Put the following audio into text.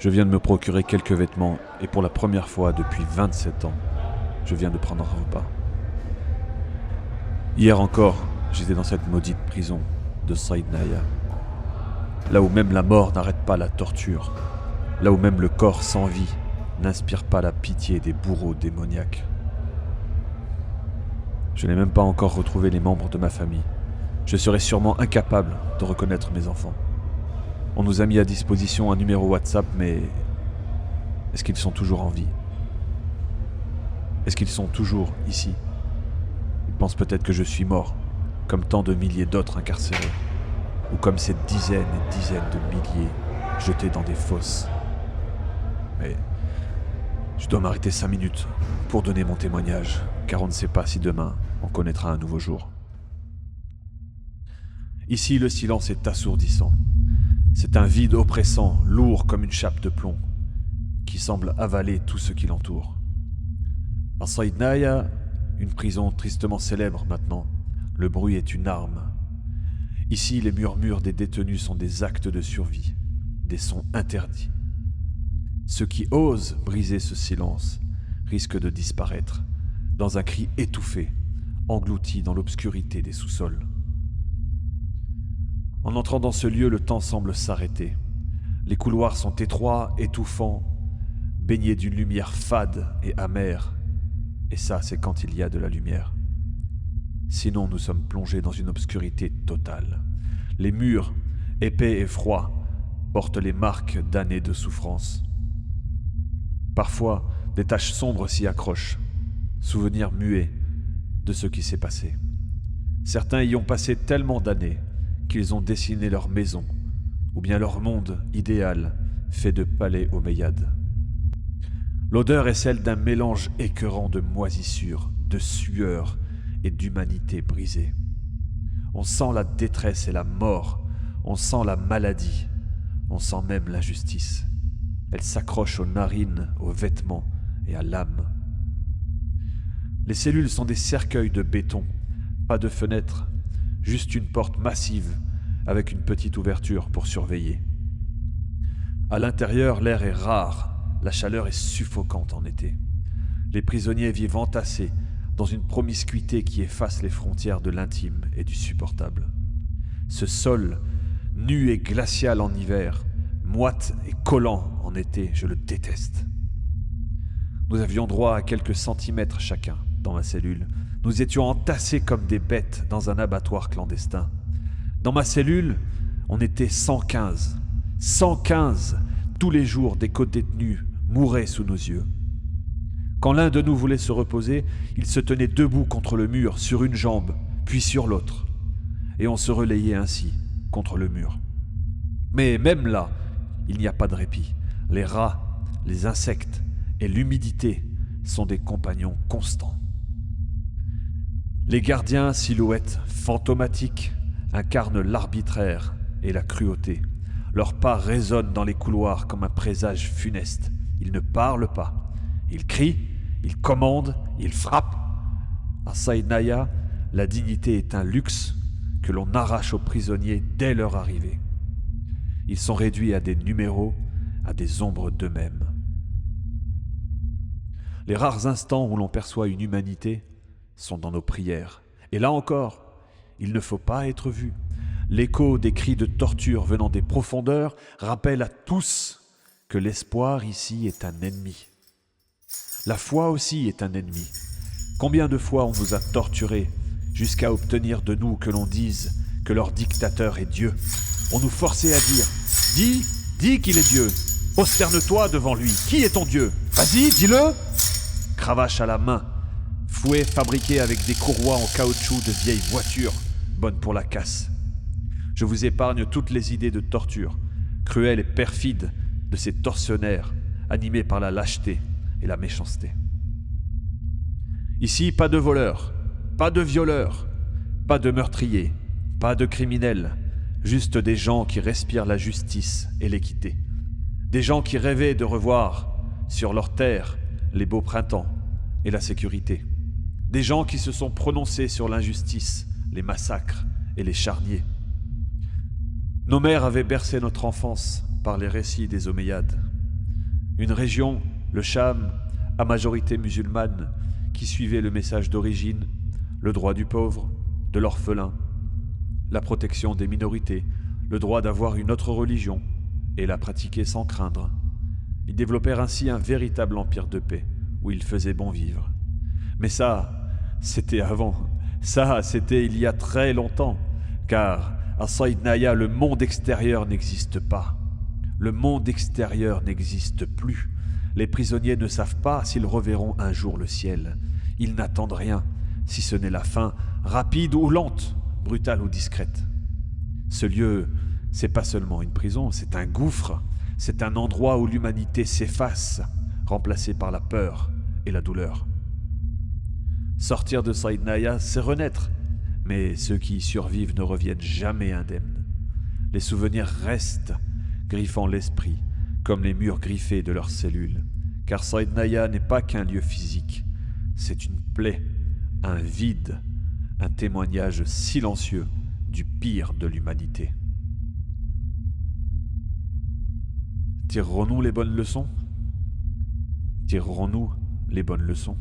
Je viens de me procurer quelques vêtements et pour la première fois depuis 27 ans, je viens de prendre un repas. Hier encore, j'étais dans cette maudite prison de Saïd Naya. Là où même la mort n'arrête pas la torture. Là où même le corps sans vie n'inspire pas la pitié des bourreaux démoniaques. Je n'ai même pas encore retrouvé les membres de ma famille. Je serais sûrement incapable de reconnaître mes enfants. On nous a mis à disposition un numéro WhatsApp, mais est-ce qu'ils sont toujours en vie? Est-ce qu'ils sont toujours ici? Ils pensent peut-être que je suis mort, comme tant de milliers d'autres incarcérés, ou comme ces dizaines et dizaines de milliers jetés dans des fosses. Mais je dois m'arrêter 5 minutes pour donner mon témoignage, car on ne sait pas si demain on connaîtra un nouveau jour. Ici, le silence est assourdissant. C'est un vide oppressant, lourd comme une chape de plomb, qui semble avaler tout ce qui l'entoure. À Saïd Naya, une prison tristement célèbre maintenant, le bruit est une arme. Ici, les murmures des détenus sont des actes de survie, des sons interdits. Ceux qui osent briser ce silence risquent de disparaître, dans un cri étouffé, englouti dans l'obscurité des sous-sols. En entrant dans ce lieu, le temps semble s'arrêter. Les couloirs sont étroits, étouffants, baignés d'une lumière fade et amère. Et ça, c'est quand il y a de la lumière. Sinon, nous sommes plongés dans une obscurité totale. Les murs, épais et froids, portent les marques d'années de souffrance. Parfois, des taches sombres s'y accrochent, souvenirs muets de ce qui s'est passé. Certains y ont passé tellement d'années qu'ils ont dessiné leur maison, ou bien leur monde idéal fait de palais omeyyades. L'odeur est celle d'un mélange écœurant de moisissure, de sueur et d'humanité brisée. On sent la détresse et la mort, on sent la maladie, on sent même l'injustice. Elle s'accroche aux narines, aux vêtements et à l'âme. Les cellules sont des cercueils de béton, pas de fenêtres, juste une porte massive avec une petite ouverture pour surveiller. À l'intérieur, l'air est rare, la chaleur est suffocante en été. Les prisonniers vivent entassés dans une promiscuité qui efface les frontières de l'intime et du supportable. Ce sol, nu et glacial en hiver, moite et collant en été, je le déteste. Nous avions droit à quelques centimètres chacun dans ma cellule. Nous étions entassés comme des bêtes dans un abattoir clandestin. Dans ma cellule, on était 115. 115! Tous les jours, des co-détenus mouraient sous nos yeux. Quand l'un de nous voulait se reposer, il se tenait debout contre le mur, sur une jambe, puis sur l'autre. Et on se relayait ainsi, contre le mur. Mais même là, il n'y a pas de répit. Les rats, les insectes et l'humidité sont des compagnons constants. Les gardiens, silhouettes fantomatiques, incarnent l'arbitraire et la cruauté. Leurs pas résonnent dans les couloirs comme un présage funeste. Ils ne parlent pas. Ils crient, ils commandent, ils frappent. À Saïd Naya, la dignité est un luxe que l'on arrache aux prisonniers dès leur arrivée. Ils sont réduits à des numéros, à des ombres d'eux-mêmes. Les rares instants où l'on perçoit une humanité sont dans nos prières. Et là encore, il ne faut pas être vu. L'écho des cris de torture venant des profondeurs rappelle à tous que l'espoir ici est un ennemi. La foi aussi est un ennemi. Combien de fois on vous a torturés jusqu'à obtenir de nous que l'on dise que leur dictateur est Dieu? On nous forçait à dire « Dis qu'il est Dieu. Prosterne-toi devant lui. Qui est ton Dieu? Vas-y, dis-le » Cravache à la main, fouet fabriqué avec des courroies en caoutchouc de vieilles voitures, bonnes pour la casse. Je vous épargne toutes les idées de torture, cruelles et perfides de ces tortionnaires animés par la lâcheté et la méchanceté. Ici, pas de voleurs, pas de violeurs, pas de meurtriers, pas de criminels, juste des gens qui respirent la justice et l'équité. Des gens qui rêvaient de revoir sur leur terre les beaux printemps et la sécurité. Des gens qui se sont prononcés sur l'injustice, les massacres et les charniers. Nos mères avaient bercé notre enfance par les récits des Omeyyades. Une région, le Cham, à majorité musulmane, qui suivait le message d'origine, le droit du pauvre, de l'orphelin, la protection des minorités, le droit d'avoir une autre religion et la pratiquer sans craindre. Ils développèrent ainsi un véritable empire de paix, où il faisait bon vivre. Mais ça, c'était avant. Ça, c'était il y a très longtemps, car à Saïd Naya, le monde extérieur n'existe pas. Le monde extérieur n'existe plus. Les prisonniers ne savent pas s'ils reverront un jour le ciel. Ils n'attendent rien, si ce n'est la fin, rapide ou lente, brutale ou discrète. Ce lieu, c'est pas seulement une prison, c'est un gouffre. C'est un endroit où l'humanité s'efface, remplacée par la peur et la douleur. Sortir de Saïd Naya, c'est renaître, mais ceux qui y survivent ne reviennent jamais indemnes. Les souvenirs restent, griffant l'esprit, comme les murs griffés de leurs cellules, car Saïd Naya n'est pas qu'un lieu physique, c'est une plaie, un vide, un témoignage silencieux du pire de l'humanité. Tirerons-nous les bonnes leçons ? Tirerons-nous les bonnes leçons ?